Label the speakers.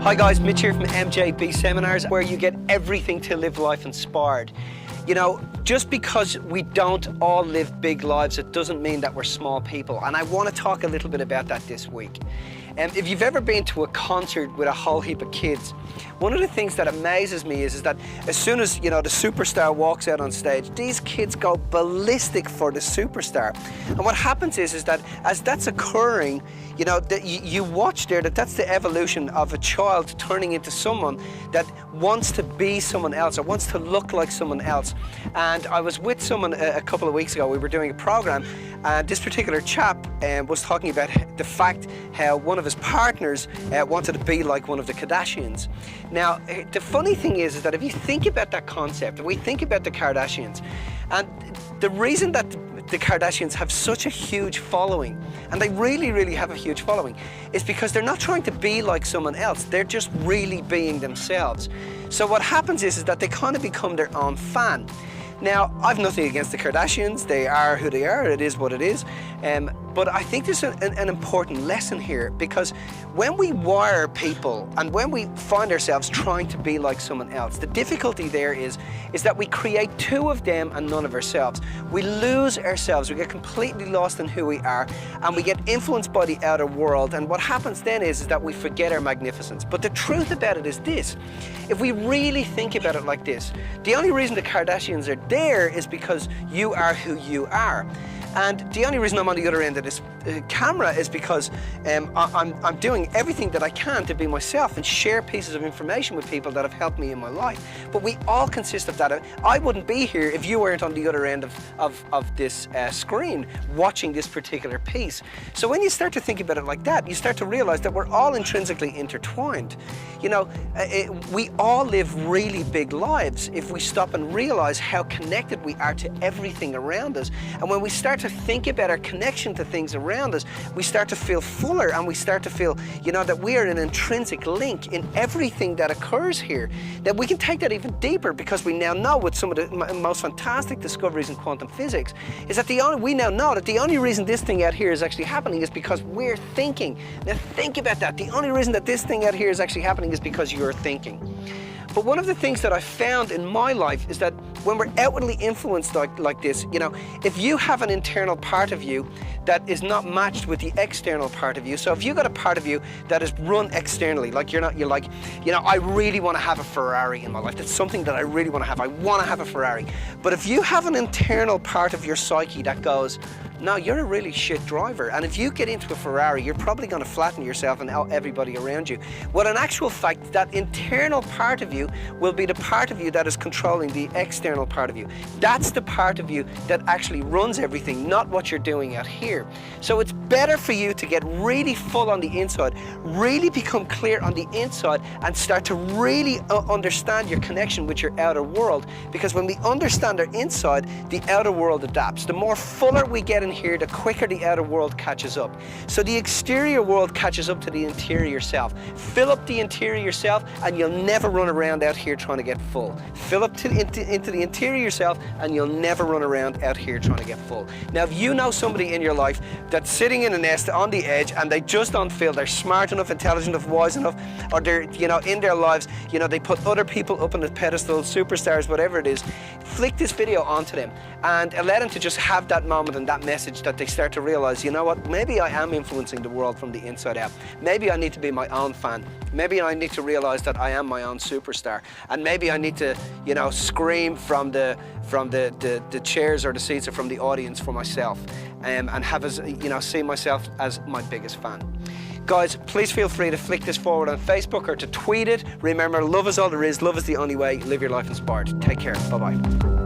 Speaker 1: Hi guys, Mitch here from MJB Seminars, where you get everything to live life inspired. You know, just because we don't all live big lives, it doesn't mean that we're small people. And I want to talk a little bit about that this week. If you've ever been to a concert with a whole heap of kids, one of the things that amazes me is that as soon as, you know, the superstar walks out on stage, these kids go ballistic for the superstar. And what happens is that as that's occurring, you know, you watch there that's the evolution of a child turning into someone that wants to be someone else or wants to look like someone else. And I was with someone a couple of weeks ago. We were doing a program, and this particular chap was talking about the fact how one of his partners wanted to be like one of the Kardashians. Now, the funny thing is that if you think about that concept, if we think about the Kardashians, and the reason that the Kardashians have such a huge following, and they really, really have a huge following, is because they're not trying to be like someone else. They're just really being themselves. So what happens is that they kind of become their own fan. Now, I've nothing against the Kardashians. They are who they are. It is what it is. But I think there's an important lesson here, because when we wire people and when we find ourselves trying to be like someone else, the difficulty there is that we create two of them and none of ourselves. We lose ourselves. We get completely lost in who we are, and we get influenced by the outer world. And what happens then is that we forget our magnificence. But the truth about it is this: if we really think about it like this, the only reason the Kardashians are there is because you are who you are. And the only reason I'm on the other end of this camera is because I'm doing everything that I can to be myself and share pieces of information with people that have helped me in my life. But we all consist of that. I wouldn't be here if you weren't on the other end of this screen watching this particular piece. So when you start to think about it like that, you start to realize that we're all intrinsically intertwined. You know, we all live really big lives if we stop and realize how connected we are to everything around us. And when we start to think about our connection to things around us, we start to feel fuller, and we start to feel, you know, that we are an intrinsic link in everything that occurs here. That we can take that even deeper, because we now know, with some of the most fantastic discoveries in quantum physics, is that we now know that the only reason this thing out here is actually happening is because we're thinking. Now think about that. The only reason that this thing out here is actually happening is because you're thinking. But one of the things that I found in my life is that when we're outwardly influenced like this, you know, if you have an internal part of you that is not matched with the external part of you, so if you got a part of you that is run externally, like you're like, you know, I really want to have a Ferrari in my life. That's something that I really want to have. I want to have a Ferrari. But if you have an internal part of your psyche that goes, no, you're a really shit driver, and if you get into a Ferrari, you're probably going to flatten yourself and everybody around you. Well, in actual fact, that internal part of you will be the part of you that is controlling the external part of you. That's the part of you that actually runs everything, not what you're doing out here. So it's better for you to get really full on the inside, really become clear on the inside, and start to really understand your connection with your outer world. Because when we understand our inside, the outer world adapts. The more fuller we get in here, the quicker the outer world catches up. So the exterior world catches up to the interior self. Fill up the interior self, and you'll never run around out here trying to get full. Fill up into the interior self, and you'll never run around out here trying to get full. Now, if you know somebody in your life that's sitting in a nest on the edge, and they just don't feel they're smart enough, intelligent enough, wise enough, or they're, you know, in their lives, you know, they put other people up on the pedestal, superstars, whatever it is, flick this video onto them and allow them to just have that moment and that message, that they start to realize, you know what, maybe I am influencing the world from the inside out. Maybe I need to be my own fan. Maybe I need to realize that I am my own superstar. And maybe I need to, you know, scream from the chairs or the seats or from the audience for myself, and have, as you know, see myself as my biggest fan. Guys, please feel free to flick this forward on Facebook or to tweet it. Remember, love is all there is. Love is the only way. Live your life inspired. Take care. Bye-bye.